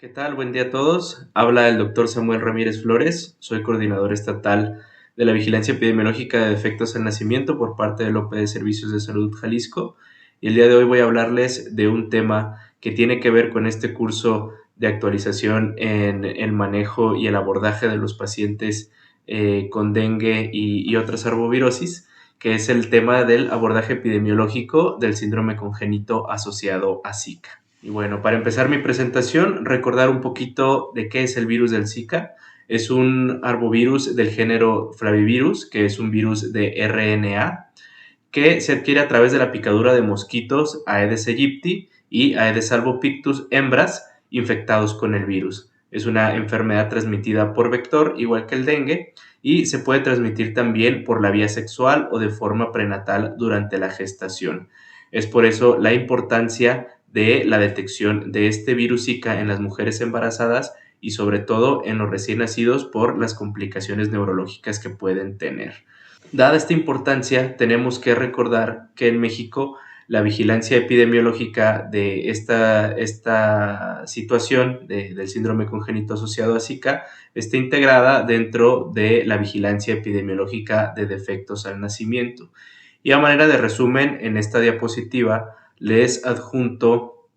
¿Qué tal? Buen día a todos. Habla el doctor Samuel Ramírez Flores. Soy coordinador estatal de la Vigilancia Epidemiológica de Defectos al Nacimiento por parte del OPE de Servicios de Salud Jalisco. Y el día de hoy voy a hablarles de un tema que tiene que ver con este curso de actualización en el manejo y el abordaje de los pacientes con dengue y otras arbovirosis, que es el tema del abordaje epidemiológico del síndrome congénito asociado a Zika. Y bueno, para empezar mi presentación, recordar un poquito de qué es el virus del Zika. Es un arbovirus del género Flavivirus, que es un virus de RNA, que se adquiere a través de la picadura de mosquitos Aedes aegypti y Aedes albopictus hembras infectados con el virus. Es una enfermedad transmitida por vector, igual que el dengue, y se puede transmitir también por la vía sexual o de forma prenatal durante la gestación. Es por eso la importancia de la detección de este virus Zika en las mujeres embarazadas y sobre todo en los recién nacidos por las complicaciones neurológicas que pueden tener. Dada esta importancia, tenemos que recordar que en México la vigilancia epidemiológica de esta situación del síndrome congénito asociado a Zika está integrada dentro de la vigilancia epidemiológica de defectos al nacimiento. Y a manera de resumen, en esta diapositiva les adjunto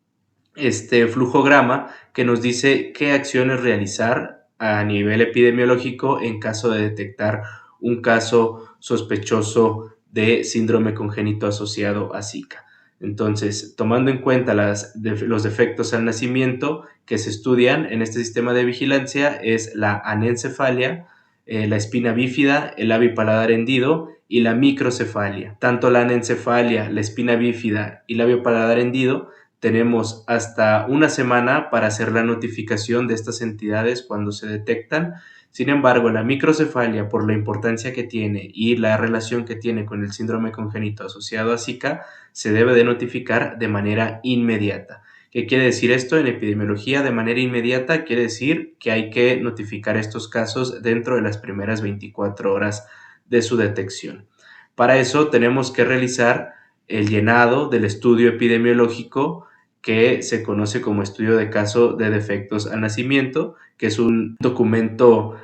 este flujograma que nos dice qué acciones realizar a nivel epidemiológico en caso de detectar un caso sospechoso de síndrome congénito asociado a Zika. Entonces, tomando en cuenta los defectos al nacimiento que se estudian en este sistema de vigilancia es la anencefalia, la espina bífida, el labio y paladar hendido y la microcefalia. Tanto la anencefalia, la espina bífida y labio paladar hendido tenemos hasta una semana para hacer la notificación de estas entidades cuando se detectan. Sin embargo, la microcefalia, por la importancia que tiene y la relación que tiene con el síndrome congénito asociado a Zika, se debe de notificar de manera inmediata. ¿Qué quiere decir esto? En epidemiología, de manera inmediata, quiere decir que hay que notificar estos casos dentro de las primeras 24 horas de su detección. Para eso tenemos que realizar el llenado del estudio epidemiológico que se conoce como estudio de caso de defectos al nacimiento, que es un documento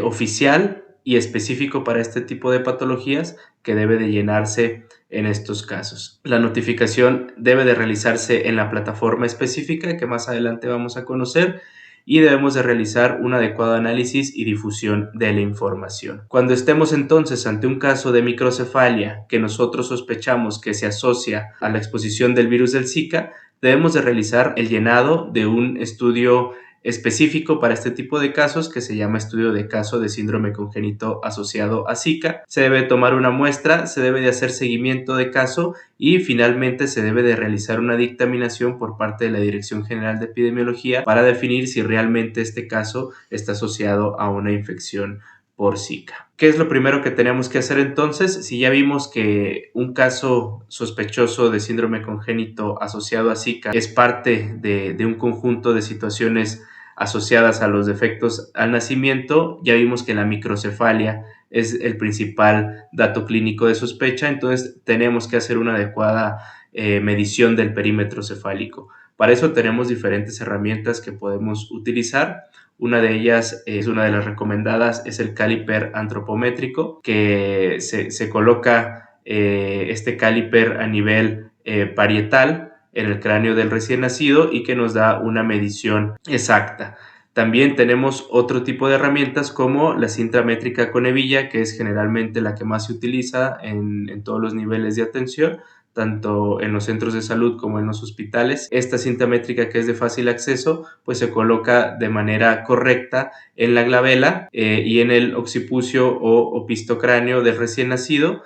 oficial y específico para este tipo de patologías que debe de llenarse en estos casos. La notificación debe de realizarse en la plataforma específica que más adelante vamos a conocer y debemos de realizar un adecuado análisis y difusión de la información. Cuando estemos entonces ante un caso de microcefalia que nosotros sospechamos que se asocia a la exposición del virus del Zika, debemos de realizar el llenado de un estudio específico para este tipo de casos que se llama estudio de caso de síndrome congénito asociado a Zika. Se debe tomar una muestra, se debe de hacer seguimiento de caso y finalmente se debe de realizar una dictaminación por parte de la Dirección General de Epidemiología para definir si realmente este caso está asociado a una infección por Zika. ¿Qué es lo primero que tenemos que hacer entonces? Si ya vimos que un caso sospechoso de síndrome congénito asociado a Zika es parte de un conjunto de situaciones asociadas a los defectos al nacimiento, ya vimos que la microcefalia es el principal dato clínico de sospecha, entonces tenemos que hacer una adecuada medición del perímetro cefálico. Para eso tenemos diferentes herramientas que podemos utilizar. Una de ellas es una de las recomendadas, es el caliper antropométrico, que se coloca este caliper a nivel parietal en el cráneo del recién nacido y que nos da una medición exacta. También tenemos otro tipo de herramientas como la cinta métrica con hebilla, que es generalmente la que más se utiliza en todos los niveles de atención, tanto en los centros de salud como en los hospitales. Esta cinta métrica, que es de fácil acceso, pues se coloca de manera correcta en la glabela y en el occipucio o opistocráneo del recién nacido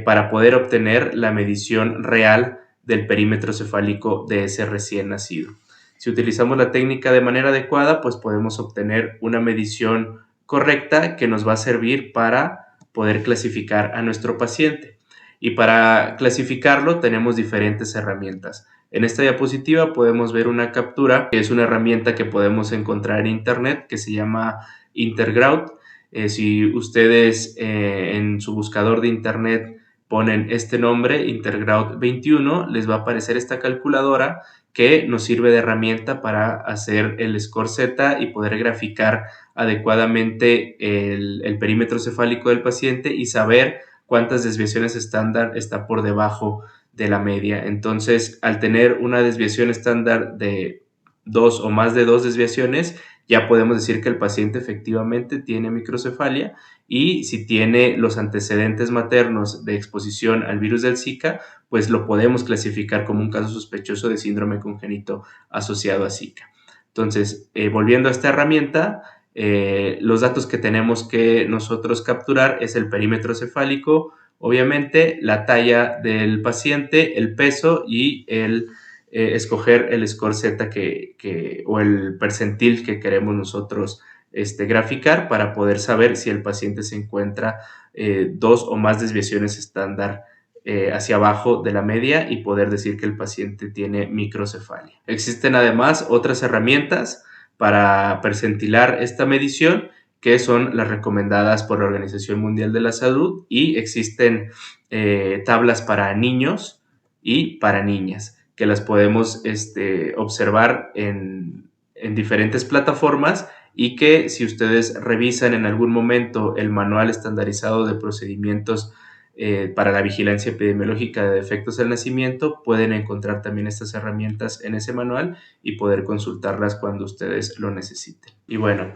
para poder obtener la medición real del perímetro cefálico de ese recién nacido. Si utilizamos la técnica de manera adecuada, pues podemos obtener una medición correcta que nos va a servir para poder clasificar a nuestro paciente. Y para clasificarlo tenemos diferentes herramientas. En esta diapositiva podemos ver una captura, que es una herramienta que podemos encontrar en internet, que se llama Intergrout. Si ustedes en su buscador de internet ponen este nombre, Interground 21, les va a aparecer esta calculadora que nos sirve de herramienta para hacer el score Z y poder graficar adecuadamente el perímetro cefálico del paciente y saber cuántas desviaciones estándar está por debajo de la media. Entonces, al tener una desviación estándar de 2 o más de 2 desviaciones, ya podemos decir que el paciente efectivamente tiene microcefalia, y si tiene los antecedentes maternos de exposición al virus del Zika, pues lo podemos clasificar como un caso sospechoso de síndrome congénito asociado a Zika. Entonces, volviendo a esta herramienta, los datos que tenemos que nosotros capturar es el perímetro cefálico, obviamente la talla del paciente, el peso y escoger el score Z o el percentil que queremos nosotros graficar para poder saber si el paciente se encuentra 2 o más desviaciones estándar hacia abajo de la media y poder decir que el paciente tiene microcefalia. Existen además otras herramientas para percentilar esta medición, que son las recomendadas por la Organización Mundial de la Salud, y existen tablas para niños y para niñas, que las podemos observar en diferentes plataformas, y que si ustedes revisan en algún momento el manual estandarizado de procedimientos para la vigilancia epidemiológica de defectos al nacimiento, pueden encontrar también estas herramientas en ese manual y poder consultarlas cuando ustedes lo necesiten. Y bueno,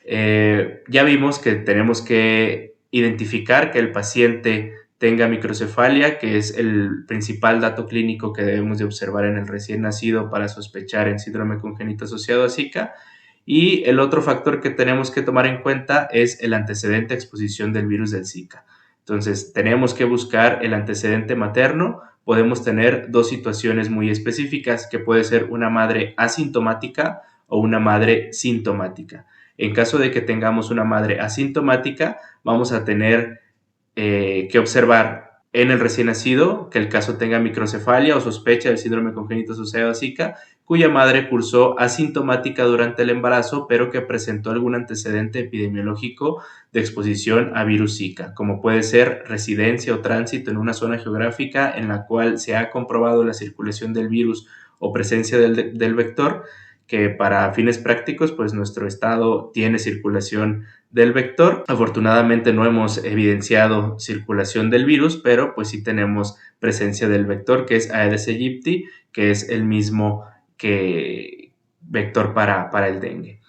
ya vimos que tenemos que identificar que el paciente tenga microcefalia, que es el principal dato clínico que debemos de observar en el recién nacido para sospechar en síndrome congénito asociado a Zika. Y el otro factor que tenemos que tomar en cuenta es el antecedente a exposición del virus del Zika. Entonces, tenemos que buscar el antecedente materno. Podemos tener dos situaciones muy específicas, que puede ser una madre asintomática o una madre sintomática. En caso de que tengamos una madre asintomática, vamos a tener que observar en el recién nacido que el caso tenga microcefalia o sospecha del síndrome congénito asociado a Zika, cuya madre cursó asintomática durante el embarazo, pero que presentó algún antecedente epidemiológico de exposición a virus Zika, como puede ser residencia o tránsito en una zona geográfica en la cual se ha comprobado la circulación del virus o presencia del vector, que para fines prácticos, pues nuestro estado tiene circulación del vector. Afortunadamente no hemos evidenciado circulación del virus, pero pues sí tenemos presencia del vector, que es Aedes aegypti, que es el mismo que vector para el dengue.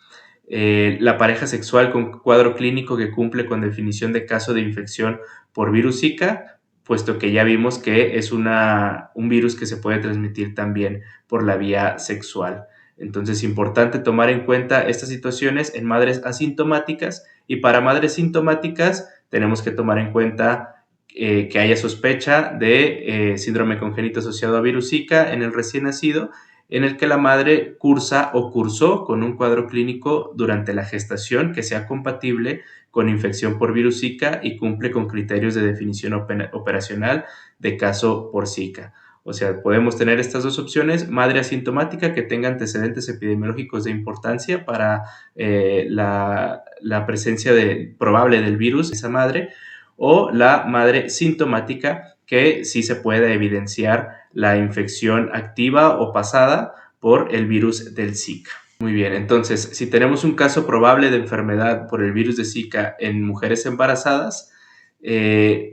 La pareja sexual con cuadro clínico que cumple con definición de caso de infección por virus Zika, puesto que ya vimos que es un virus que se puede transmitir también por la vía sexual. Entonces es importante tomar en cuenta estas situaciones en madres asintomáticas, y para madres sintomáticas tenemos que tomar en cuenta que haya sospecha de síndrome congénito asociado a virus Zika en el recién nacido, en el que la madre cursa o cursó con un cuadro clínico durante la gestación que sea compatible con infección por virus Zika y cumple con criterios de definición operacional de caso por Zika. O sea, podemos tener estas dos opciones: madre asintomática que tenga antecedentes epidemiológicos de importancia para la presencia probable del virus de esa madre, o la madre sintomática que sí se puede evidenciar la infección activa o pasada por el virus del Zika. Muy bien, entonces, si tenemos un caso probable de enfermedad por el virus de Zika en mujeres embarazadas,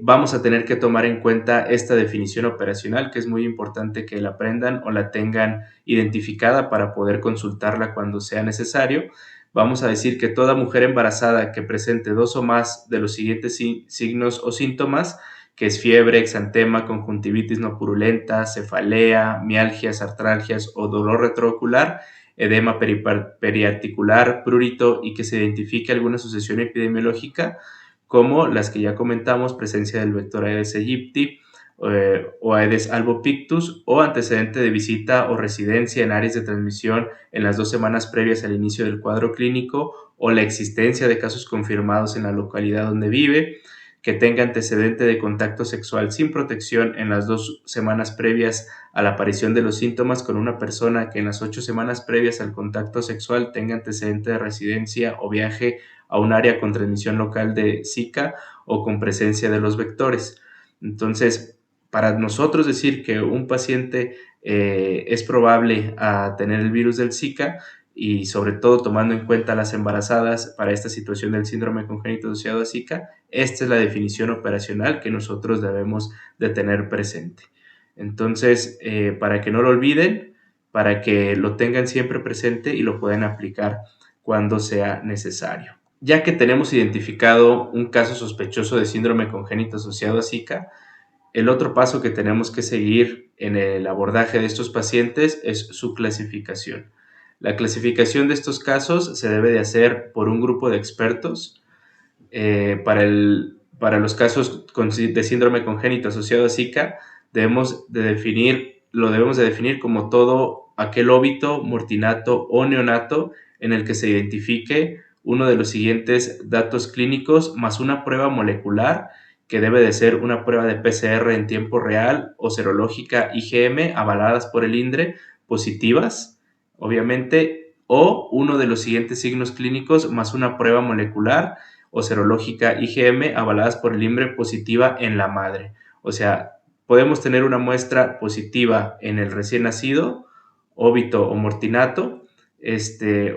vamos a tener que tomar en cuenta esta definición operacional, que es muy importante que la aprendan o la tengan identificada para poder consultarla cuando sea necesario. Vamos a decir que toda mujer embarazada que presente 2 o más de los siguientes signos o síntomas, que es fiebre, exantema, conjuntivitis no purulenta, cefalea, mialgias, artralgias o dolor retroocular, edema periarticular, prurito, y que se identifique alguna sucesión epidemiológica, como las que ya comentamos: presencia del vector Aedes aegypti o Aedes albopictus, o antecedente de visita o residencia en áreas de transmisión en las 2 semanas previas al inicio del cuadro clínico, o la existencia de casos confirmados en la localidad donde vive, que tenga antecedente de contacto sexual sin protección en las 2 semanas previas a la aparición de los síntomas con una persona que en las 8 semanas previas al contacto sexual tenga antecedente de residencia o viaje a un área con transmisión local de Zika o con presencia de los vectores. Entonces, para nosotros decir que un paciente es probable a tener el virus del Zika, y sobre todo tomando en cuenta las embarazadas para esta situación del síndrome congénito asociado a Zika, esta es la definición operacional que nosotros debemos de tener presente. Entonces, para que no lo olviden, para que lo tengan siempre presente y lo puedan aplicar cuando sea necesario. Ya que tenemos identificado un caso sospechoso de síndrome congénito asociado a Zika, el otro paso que tenemos que seguir en el abordaje de estos pacientes es su clasificación. La clasificación de estos casos se debe de hacer por un grupo de expertos. Para los casos de síndrome congénito asociado a Zika, lo debemos de definir como todo aquel óbito, mortinato o neonato en el que se identifique uno de los siguientes datos clínicos más una prueba molecular, que debe de ser una prueba de PCR en tiempo real o serológica IgM avaladas por el INDRE, positivas, obviamente, o uno de los siguientes signos clínicos más una prueba molecular o serológica IgM avaladas por el INDRE positiva en la madre. O sea, podemos tener una muestra positiva en el recién nacido, óbito o mortinato,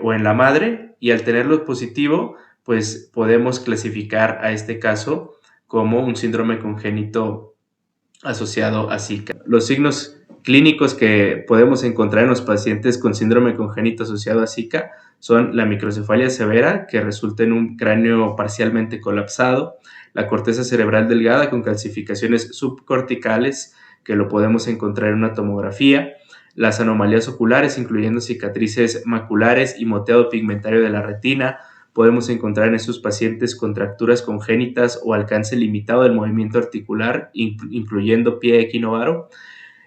o en la madre, y al tenerlo positivo, pues podemos clasificar a este caso como un síndrome congénito asociado a Zika. Los signos clínicos que podemos encontrar en los pacientes con síndrome congénito asociado a Zika son la microcefalia severa, que resulta en un cráneo parcialmente colapsado, la corteza cerebral delgada con calcificaciones subcorticales, que lo podemos encontrar en una tomografía, las anomalías oculares, incluyendo cicatrices maculares y moteado pigmentario de la retina. Podemos encontrar en estos pacientes contracturas congénitas o alcance limitado del movimiento articular, incluyendo pie equinovaro,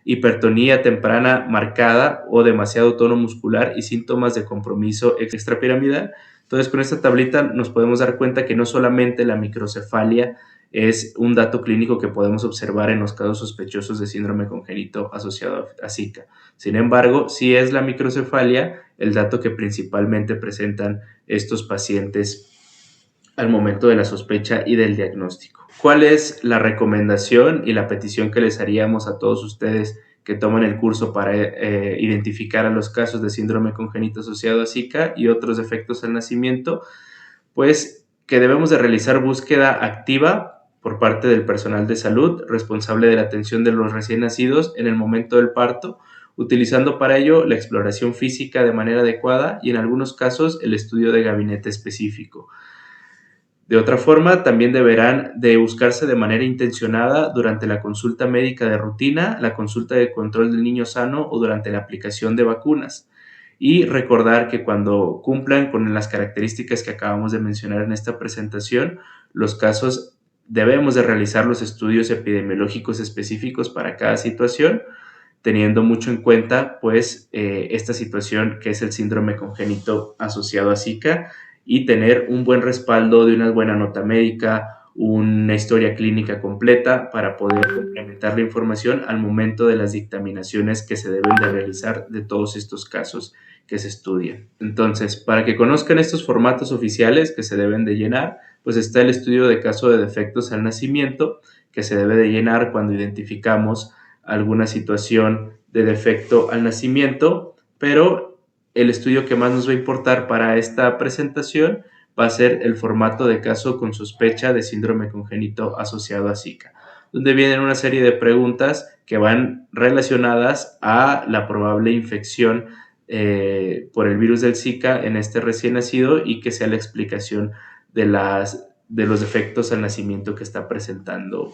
hipertonía temprana marcada o demasiado tono muscular y síntomas de compromiso extrapiramidal. Entonces, con esta tablita nos podemos dar cuenta que no solamente la microcefalia es un dato clínico que podemos observar en los casos sospechosos de síndrome congénito asociado a Zika. Sin embargo, sí es la microcefalia el dato que principalmente presentan estos pacientes al momento de la sospecha y del diagnóstico. ¿Cuál es la recomendación y la petición que les haríamos a todos ustedes que toman el curso para identificar a los casos de síndrome congénito asociado a Zika y otros defectos al nacimiento? Pues que debemos de realizar búsqueda activa por parte del personal de salud responsable de la atención de los recién nacidos en el momento del parto, utilizando para ello la exploración física de manera adecuada y en algunos casos el estudio de gabinete específico. De otra forma, también deberán de buscarse de manera intencionada durante la consulta médica de rutina, la consulta de control del niño sano o durante la aplicación de vacunas. Y recordar que cuando cumplan con las características que acabamos de mencionar en esta presentación, los casos debemos de realizar los estudios epidemiológicos específicos para cada situación, teniendo mucho en cuenta pues esta situación que es el síndrome congénito asociado a Zika, y tener un buen respaldo de una buena nota médica, una historia clínica completa para poder complementar la información al momento de las dictaminaciones que se deben de realizar de todos estos casos que se estudian. Entonces, para que conozcan estos formatos oficiales que se deben de llenar, pues está el estudio de caso de defectos al nacimiento, que se debe de llenar cuando identificamos alguna situación de defecto al nacimiento, pero el estudio que más nos va a importar para esta presentación va a ser el formato de caso con sospecha de síndrome congénito asociado a Zika, donde vienen una serie de preguntas que van relacionadas a la probable infección por el virus del Zika en este recién nacido y que sea la explicación de los defectos al nacimiento que está presentando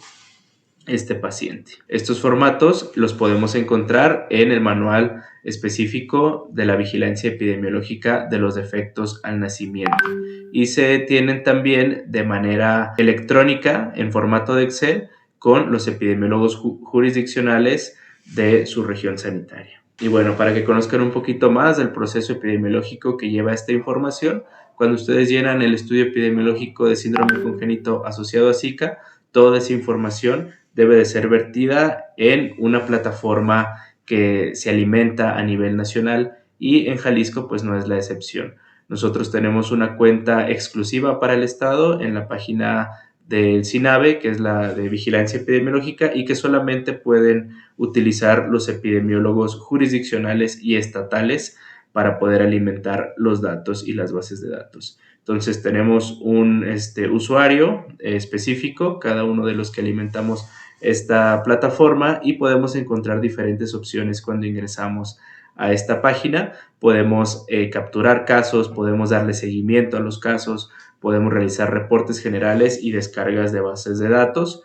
este paciente. Estos formatos los podemos encontrar en el manual específico de la vigilancia epidemiológica de los defectos al nacimiento y se tienen también de manera electrónica en formato de Excel con los epidemiólogos jurisdiccionales de su región sanitaria. Y bueno, para que conozcan un poquito más del proceso epidemiológico que lleva esta información, cuando ustedes llenan el estudio epidemiológico de síndrome congénito asociado a Zika, toda esa información debe de ser vertida en una plataforma que se alimenta a nivel nacional y en Jalisco pues no es la excepción. Nosotros tenemos una cuenta exclusiva para el Estado en la página del CINAVE, que es la de vigilancia epidemiológica, y que solamente pueden utilizar los epidemiólogos jurisdiccionales y estatales para poder alimentar los datos y las bases de datos. Entonces tenemos un usuario específico, cada uno de los que alimentamos esta plataforma, y podemos encontrar diferentes opciones cuando ingresamos a esta página. Podemos capturar casos, podemos darle seguimiento a los casos, podemos realizar reportes generales y descargas de bases de datos.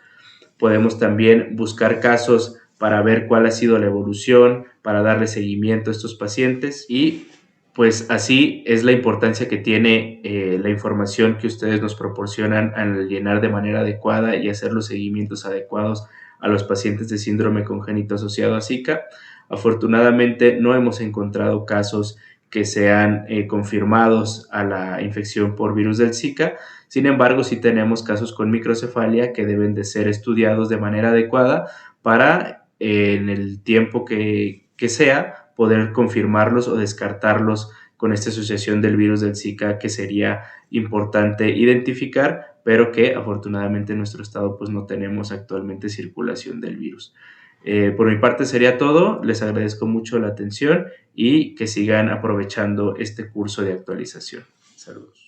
Podemos también buscar casos para ver cuál ha sido la evolución, para darle seguimiento a estos pacientes, y pues así es la importancia que tiene la información que ustedes nos proporcionan al llenar de manera adecuada y hacer los seguimientos adecuados a los pacientes de síndrome congénito asociado a Zika. Afortunadamente no hemos encontrado casos que sean confirmados a la infección por virus del Zika. Sin embargo, sí tenemos casos con microcefalia que deben de ser estudiados de manera adecuada para en el tiempo que sea poder confirmarlos o descartarlos con esta asociación del virus del Zika, que sería importante identificar, pero que afortunadamente en nuestro estado pues no tenemos actualmente circulación del virus. Por mi parte sería todo, les agradezco mucho la atención y que sigan aprovechando este curso de actualización. Saludos.